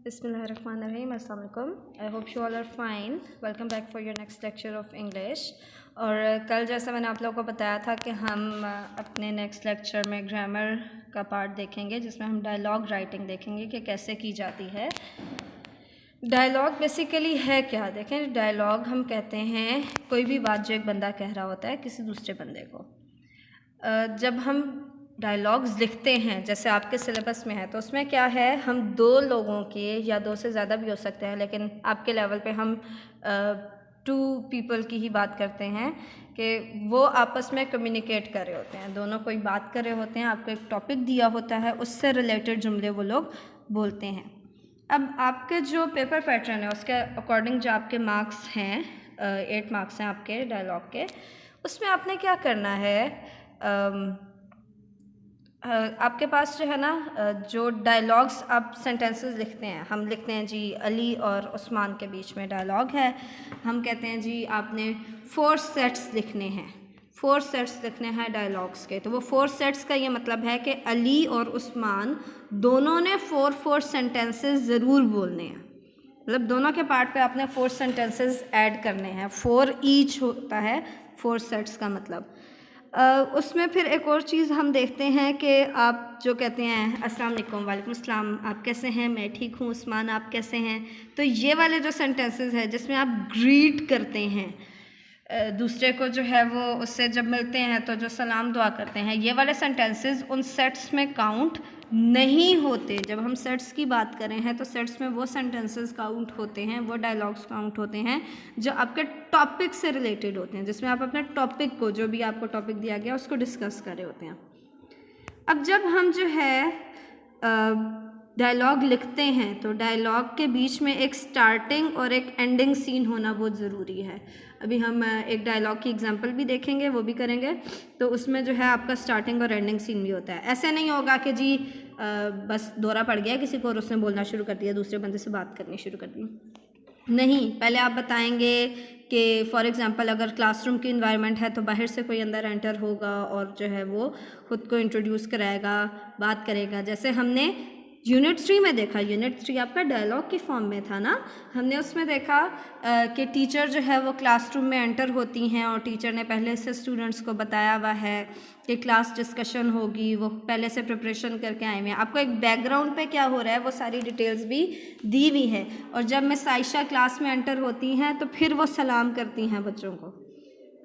Bismillahirrahmanirrahim. Assalamu alaikum. I hope you all are fine. Welcome back for your next lecture of English. और कल जैसा मैंने आप लोगों को बताया था कि हम अपने नेक्स्ट लेक्चर में ग्रामर का पार्ट देखेंगे, जिसमें हम डायलॉग राइटिंग देखेंगे कि कैसे की जाती है। डायलॉग बेसिकली है क्या? देखें, डायलॉग हम कहते हैं कोई भी बात जो एक बंदा कह रहा होता है किसी दूसरे बंदे को। जब हम डायलॉग्स लिखते हैं, जैसे आपके सिलेबस में है, तो उसमें क्या है, हम दो लोगों के या दो से ज़्यादा भी हो सकते हैं, लेकिन आपके लेवल पे हम 2 पीपल की ही बात करते हैं कि वो आपस में कम्युनिकेट कर रहे होते हैं। दोनों कोई बात कर रहे होते हैं, आपको एक टॉपिक दिया होता है, उससे रिलेटेड जुमले वो लोग बोलते हैं। अब आपके जो पेपर पैटर्न है उसके अकॉर्डिंग जो आपके मार्क्स हैं, 8 मार्क्स हैं आपके डायलॉग के, उसमें आपने क्या करना है, आपके पास जो है ना, जो डायलॉग्स आप सेंटेंसेस लिखते हैं, हम लिखते हैं जी अली और उस्मान के बीच में डायलॉग है। हम कहते हैं जी आपने 4 सेट्स लिखने हैं, 4 सेट्स लिखने हैं डायलॉग्स के। तो वो 4 सेट्स का ये मतलब है कि अली और उस्मान दोनों ने 4 सेंटेंसेस ज़रूर बोलने हैं। मतलब दोनों के पार्ट पे आपने 4 सेंटेंसेस ऐड करने हैं। 4 ईच होता है 4 सेट्स का मतलब। उसमें फिर एक और चीज़ हम देखते हैं कि आप जो कहते हैं अस्सलाम वालेकुम, वालेकुम अस्सलाम, आप कैसे हैं, मैं ठीक हूँ, उस्मान आप कैसे हैं। तो ये वाले जो सेंटेंसेस हैं जिसमें आप ग्रीट करते हैं दूसरे को, जो है वो उससे जब मिलते हैं तो जो सलाम दुआ करते हैं, ये वाले सेंटेंसेस उन सेट्स में काउंट नहीं होते। जब हम सेट्स की बात करें हैं तो सेट्स में वो सेंटेंसेस काउंट होते हैं, वो डायलॉग्स काउंट होते हैं जो आपके टॉपिक से रिलेटेड होते हैं, जिसमें आप अपने टॉपिक को, जो भी आपको टॉपिक दिया गया उसको डिस्कस कर रहे होते हैं। अब जब हम जो है डायलॉग लिखते हैं तो डायलॉग के बीच में एक स्टार्टिंग और एक एंडिंग सीन होना बहुत ज़रूरी है। अभी हम एक डायलॉग की एग्जांपल भी देखेंगे, वो भी करेंगे। तो उसमें जो है आपका स्टार्टिंग और एंडिंग सीन भी होता है। ऐसे नहीं होगा कि जी बस दौरा पड़ गया किसी को और उसने बोलना शुरू कर दिया, दूसरे बंदे से बात करनी शुरू कर दी। नहीं, पहले आप बताएंगे कि फॉर एग्ज़ाम्पल अगर क्लासरूम की इन्वायरमेंट है तो बाहर से कोई अंदर एंटर होगा और जो है वो ख़ुद को इंट्रोड्यूस कराएगा, बात करेगा। जैसे हमने यूनिट 3 में देखा, यूनिट 3 आपका डायलॉग की फॉर्म में था ना। हमने उसमें देखा कि टीचर जो है वो क्लासरूम में एंटर होती हैं और टीचर ने पहले से स्टूडेंट्स को बताया हुआ है कि क्लास डिस्कशन होगी, वो पहले से प्रिपरेशन करके आए हुए हैं। आपको एक बैकग्राउंड पे क्या हो रहा है वो सारी डिटेल्स भी दी हुई है। और जब मिस आयशा क्लास में एंटर होती हैं तो फिर वो सलाम करती हैं बच्चों को।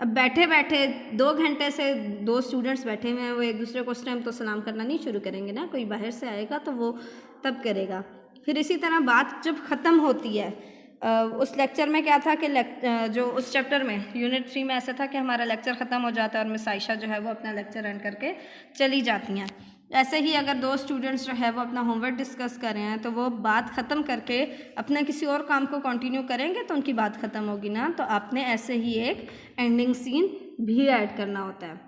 अब बैठे बैठे 2 घंटे से 2 स्टूडेंट्स बैठे हुए हैं, वो एक दूसरे को उस टाइम तो सलाम करना नहीं शुरू करेंगे ना, कोई बाहर से आएगा तो वो तब करेगा। फिर इसी तरह बात जब ख़त्म होती है, उस लेक्चर में क्या था कि जो उस चैप्टर में यूनिट 3 में ऐसा था कि हमारा लेक्चर ख़त्म हो जाता है और मिस आयशा जो है वो अपना लेक्चर एंड करके चली जाती हैं। ऐसे ही अगर 2 स्टूडेंट्स जो है वो अपना होमवर्क डिस्कस कर रहे हैं तो वो बात ख़त्म करके अपने किसी और काम को कंटिन्यू करेंगे तो उनकी बात ख़त्म होगी ना। तो आपने ऐसे ही एक एंडिंग सीन भी ऐड करना होता है।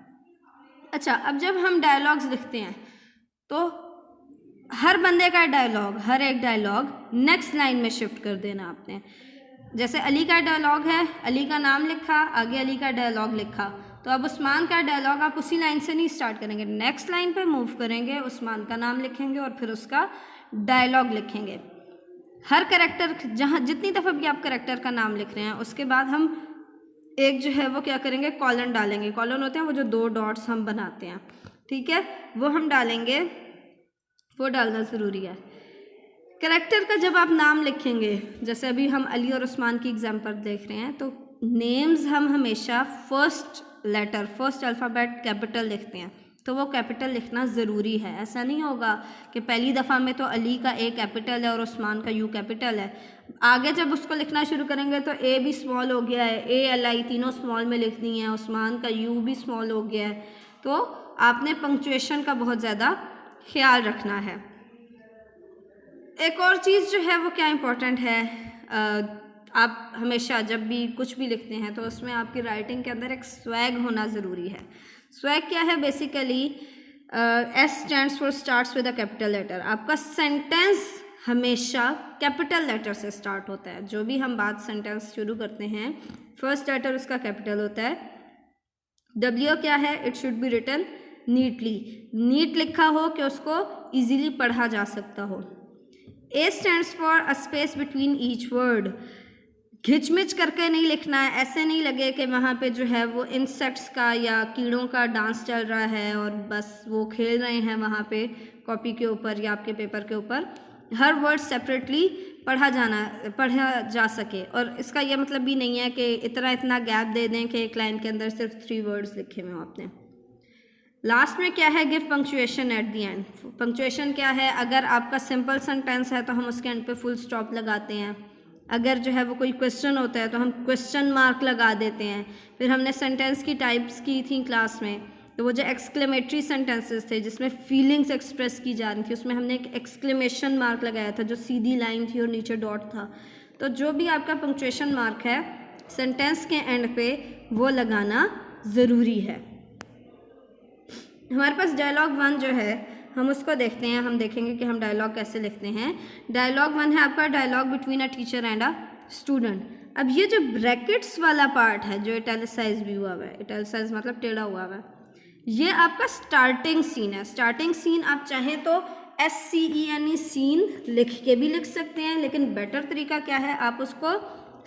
अच्छा, अब जब हम डायलॉग्स लिखते हैं तो हर बंदे का डायलॉग, हर एक डायलॉग नेक्स्ट लाइन में शिफ्ट कर देना आपने। जैसे अली का डायलॉग है, अली का नाम लिखा, आगे अली का डायलॉग लिखा, तो अब उस्मान का डायलॉग आप उसी लाइन से नहीं स्टार्ट करेंगे, नेक्स्ट लाइन पे मूव करेंगे, उस्मान का नाम लिखेंगे और फिर उसका डायलॉग लिखेंगे। हर कैरेक्टर, जहाँ जितनी दफ़ा भी आप कैरेक्टर का नाम लिख रहे हैं उसके बाद हम एक जो है वो क्या करेंगे, कॉलन डालेंगे। कॉलन होते हैं वो जो 2 डॉट्स हम बनाते हैं, ठीक है, वो हम डालेंगे, वो डालना ज़रूरी है। कैरेक्टर का जब आप नाम लिखेंगे, जैसे अभी हम अली और उस्मान की एग्जांपल देख रहे हैं, तो नेम्स हम हमेशा first letter, first alphabet capital लिखते हैं, तो वो कैपिटल लिखना ज़रूरी है। ऐसा नहीं होगा कि पहली दफ़ा में तो अली का ए कैपिटल है और उस्मान का यू कैपिटल है, आगे जब उसको लिखना शुरू करेंगे तो ए भी स्मॉल हो गया है, ए एल आई तीनों स्मॉल में लिखनी है, उस्मान का यू भी स्मॉल हो गया है। तो आपने पंक्चुएशन का बहुत ज़्यादा ख्याल रखना है। एक और चीज़ जो है वो क्या इम्पोर्टेंट है, आप हमेशा जब भी कुछ भी लिखते हैं तो उसमें आपकी राइटिंग के अंदर एक स्वैग होना ज़रूरी है। स्वैग क्या है? Basically S stands for starts with a capital letter. आपका सेंटेंस हमेशा कैपिटल लेटर से स्टार्ट होता है। जो भी हम बात सेंटेंस शुरू करते हैं फर्स्ट लेटर उसका कैपिटल होता है। डब्ल्यू क्या है? It should be written neatly, neat लिखा हो कि उसको ईजीली पढ़ा जा सकता हो। A stands for a space between each word. घिचमिच करके नहीं लिखना है, ऐसे नहीं लगे कि वहाँ पे जो है वो इंसेक्ट्स का या कीड़ों का डांस चल रहा है और बस वो खेल रहे हैं वहाँ पे कॉपी के ऊपर या आपके पेपर के ऊपर। हर वर्ड सेपरेटली पढ़ा जा सके। और इसका यह मतलब भी नहीं है कि इतना गैप दे दें कि एक लाइन के अंदर सिर्फ 3 वर्ड्स लिखे हुए हों आपने। लास्ट में क्या है, give punctuation at the and. Punctuation क्या है, अगर आपका सिंपल सेंटेंस है तो हम उसके एंड पे फुल स्टॉप लगाते हैं। अगर जो है वो कोई क्वेश्चन होता है तो हम क्वेश्चन मार्क लगा देते हैं। फिर हमने सेंटेंस की टाइप्स की थी क्लास में, तो वो जो एक्सक्लेमेटरी सेंटेंसेस थे जिसमें फीलिंग्स एक्सप्रेस की जा रही थी, उसमें हमने एक एक्सक्लेमेशन मार्क लगाया था जो सीधी लाइन थी और नीचे डॉट था। तो जो भी आपका पंक्चुएशन मार्क है सेंटेंस के एंड पे वो लगाना ज़रूरी है। हमारे पास डायलॉग 1 जो है हम उसको देखते हैं। हम देखेंगे कि हम डायलॉग कैसे लिखते हैं। डायलॉग 1 है आपका dialogue between a teacher and a student. अब ये जो ब्रैकेट्स वाला पार्ट है जो इटैलिसाइज भी हुआ हुआ है, इटैलिसाइज मतलब टेढ़ा हुआ हुआ है, ये आपका स्टार्टिंग सीन है। स्टार्टिंग सीन आप चाहें तो SCENE सीन लिख के भी लिख सकते हैं, लेकिन बेटर तरीका क्या है, आप उसको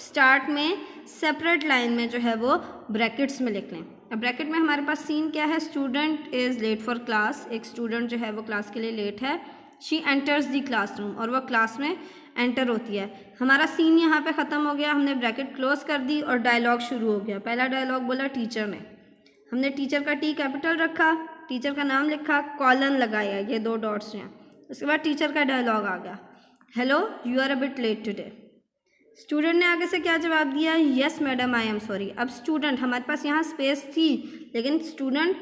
स्टार्ट में सेपरेट लाइन में जो है वो ब्रैकेट्स में लिख लें। अब ब्रैकेट में हमारे पास सीन क्या है, student is late for class. एक स्टूडेंट जो है वो क्लास के लिए लेट है। शी एंटर्स दी क्लासरूम, और वो क्लास में एंटर होती है। हमारा सीन यहाँ पे ख़त्म हो गया, हमने ब्रैकेट क्लोज कर दी और डायलॉग शुरू हो गया। पहला डायलॉग बोला टीचर ने, हमने टीचर का T कैपिटल रखा, टीचर का नाम लिखा, कॉलन लगाया, ये 2 डॉट्स हैं। उसके बाद टीचर का डायलॉग आ गया, hello you are a bit late today. Student ने आगे से क्या जवाब दिया, yes madam I am sorry. अब स्टूडेंट, हमारे पास यहाँ स्पेस थी लेकिन स्टूडेंट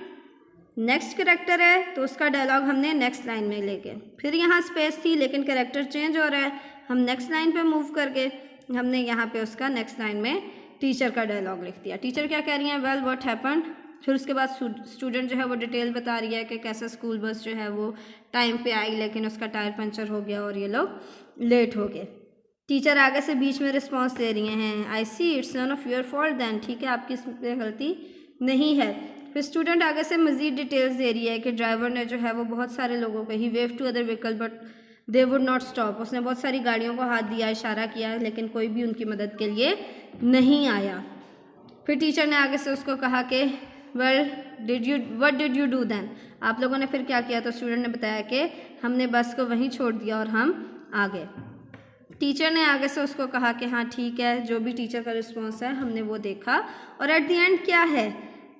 नेक्स्ट करेक्टर है तो उसका डायलॉग हमने नेक्स्ट लाइन में लेके, फिर यहाँ स्पेस थी लेकिन करेक्टर चेंज हो रहा है, हम नेक्स्ट लाइन पे मूव करके हमने यहाँ पे उसका नेक्स्ट लाइन में टीचर का डायलॉग लिख दिया। टीचर क्या कह रही हैं, वेल व्हाट हैपेंड। फिर उसके बाद स्टूडेंट जो है वो डिटेल बता रही है कि कैसे स्कूल बस जो है वो टाइम पे आई लेकिन उसका टायर पंचर हो गया और ये लोग लेट हो गए। टीचर आगे से बीच में रिस्पॉन्स दे रही हैं, I see it's none of your fault then, ठीक है आपकी इसमें गलती नहीं है। फिर स्टूडेंट आगे से मज़ीद डिटेल्स दे रही है कि ड्राइवर ने जो है वो बहुत सारे लोगों को, he wave to other vehicle but they would not stop, उसने बहुत सारी गाड़ियों को हाथ दिया, इशारा किया, लेकिन कोई भी उनकी मदद के लिए नहीं आया। फिर टीचर ने आगे से उसको कहा कि well what did you do then, आप लोगों ने फिर क्या किया। तो स्टूडेंट ने बताया कि हमने बस को वहीं छोड़ दिया और हम आ गए। टीचर ने आगे से उसको कहा कि हाँ ठीक है, जो भी टीचर का रिस्पॉन्स है हमने वो देखा। और एट द एंड क्या है,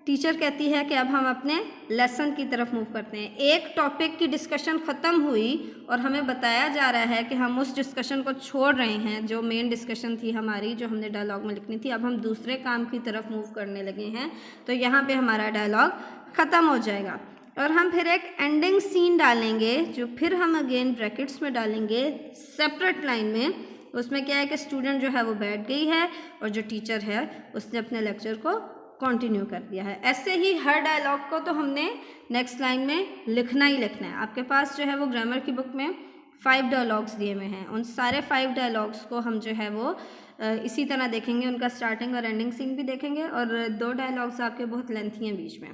टीचर कहती है कि अब हम अपने लेसन की तरफ मूव करते हैं। एक टॉपिक की डिस्कशन ख़त्म हुई और हमें बताया जा रहा है कि हम उस डिस्कशन को छोड़ रहे हैं, जो मेन डिस्कशन थी हमारी, जो हमने डायलॉग में लिखनी थी, अब हम दूसरे काम की तरफ मूव करने लगे हैं। तो यहाँ पे हमारा डायलॉग ख़त्म हो जाएगा और हम फिर एक एंडिंग सीन डालेंगे जो फिर हम अगेन ब्रैकेट्स में डालेंगे सेपरेट लाइन में। उसमें क्या है कि स्टूडेंट जो है वो बैठ गई है और जो टीचर है उसने अपने लेक्चर को कंटिन्यू कर दिया है। ऐसे ही हर डायलॉग को तो हमने नेक्स्ट लाइन में लिखना ही लिखना है। आपके पास जो है वो ग्रामर की बुक में 5 डायलॉग्स दिए हुए हैं, उन सारे 5 डायलॉग्स को हम जो है वो इसी तरह देखेंगे, उनका स्टार्टिंग और एंडिंग सीन भी देखेंगे। और 2 डायलॉग्स आपके बहुत लेंथी हैं बीच में।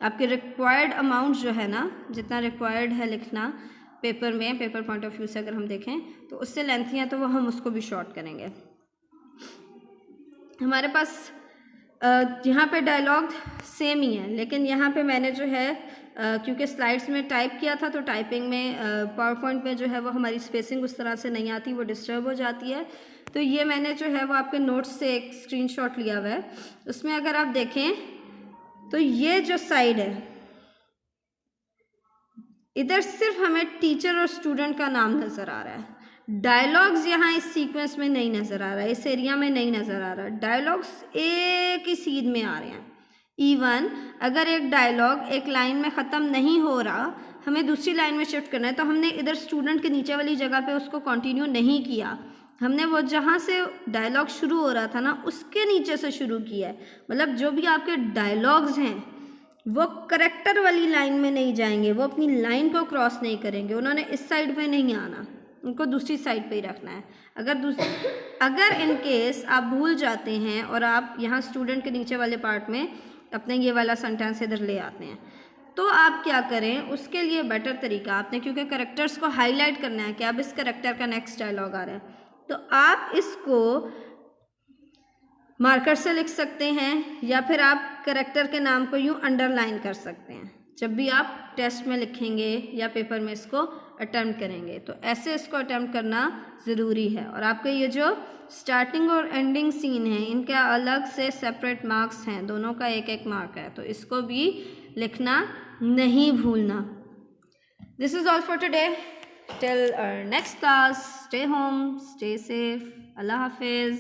आपके रिक्वायर्ड अमाउंट जो है ना, जितना रिक्वायर्ड है लिखना पेपर में, पेपर पॉइंट ऑफ व्यू से अगर हम देखें तो उससे लेंथी है तो वो हम उसको भी शॉर्ट करेंगे। हमारे पास यहाँ पे डायलॉग सेम ही है, लेकिन यहाँ पे मैंने जो है क्योंकि स्लाइड्स में टाइप किया था तो टाइपिंग में पावर पॉइंट में जो है वो हमारी स्पेसिंग उस तरह से नहीं आती, वो डिस्टर्ब हो जाती है। तो ये मैंने जो है वो आपके नोट्स से एक स्क्रीनशॉट लिया हुआ है। उसमें अगर आप देखें तो ये जो साइड है इधर सिर्फ हमें टीचर और स्टूडेंट का नाम नज़र आ रहा है। डायलॉग्स यहाँ इस सीक्वेंस में नहीं नज़र आ रहा है, इस एरिया में नहीं नज़र आ रहा। डायलॉग्स एक ही सीध में आ रहे हैं। इवन अगर एक डायलॉग एक लाइन में ख़त्म नहीं हो रहा, हमें दूसरी लाइन में शिफ्ट करना है, तो हमने इधर स्टूडेंट के नीचे वाली जगह पे उसको कंटिन्यू नहीं किया, हमने वो जहाँ से डायलॉग शुरू हो रहा था ना उसके नीचे से शुरू किया है। मतलब जो भी आपके डायलॉग्स हैं वो करेक्टर वाली लाइन में नहीं जाएंगे, वो अपनी लाइन को क्रॉस नहीं करेंगे, उन्होंने इस साइड पे नहीं आना, उनको दूसरी साइड पे ही रखना है। अगर इन केस आप भूल जाते हैं और आप यहाँ स्टूडेंट के नीचे वाले पार्ट में अपने ये वाला सेंटेंस इधर ले आते हैं तो आप क्या करें, उसके लिए बेटर तरीका आपने, क्योंकि करेक्टर्स को हाईलाइट करना है कि अब इस करेक्टर का नेक्स्ट डायलॉग आ रहा है, तो आप इसको मार्कर से लिख सकते हैं या फिर आप करेक्टर के नाम को यूँ अंडरलाइन कर सकते हैं जब भी आप टेस्ट में लिखेंगे या पेपर में इसको अटैम्प्ट करेंगे। तो ऐसे इसको अटैम्प्ट करना ज़रूरी है। और आपके ये जो स्टार्टिंग और एंडिंग सीन है इनका अलग से सेपरेट मार्क्स हैं, दोनों का एक एक मार्क है, तो इसको भी लिखना नहीं भूलना। This is all for today, till next class, stay home, stay safe, अल्लाह हाफिज़।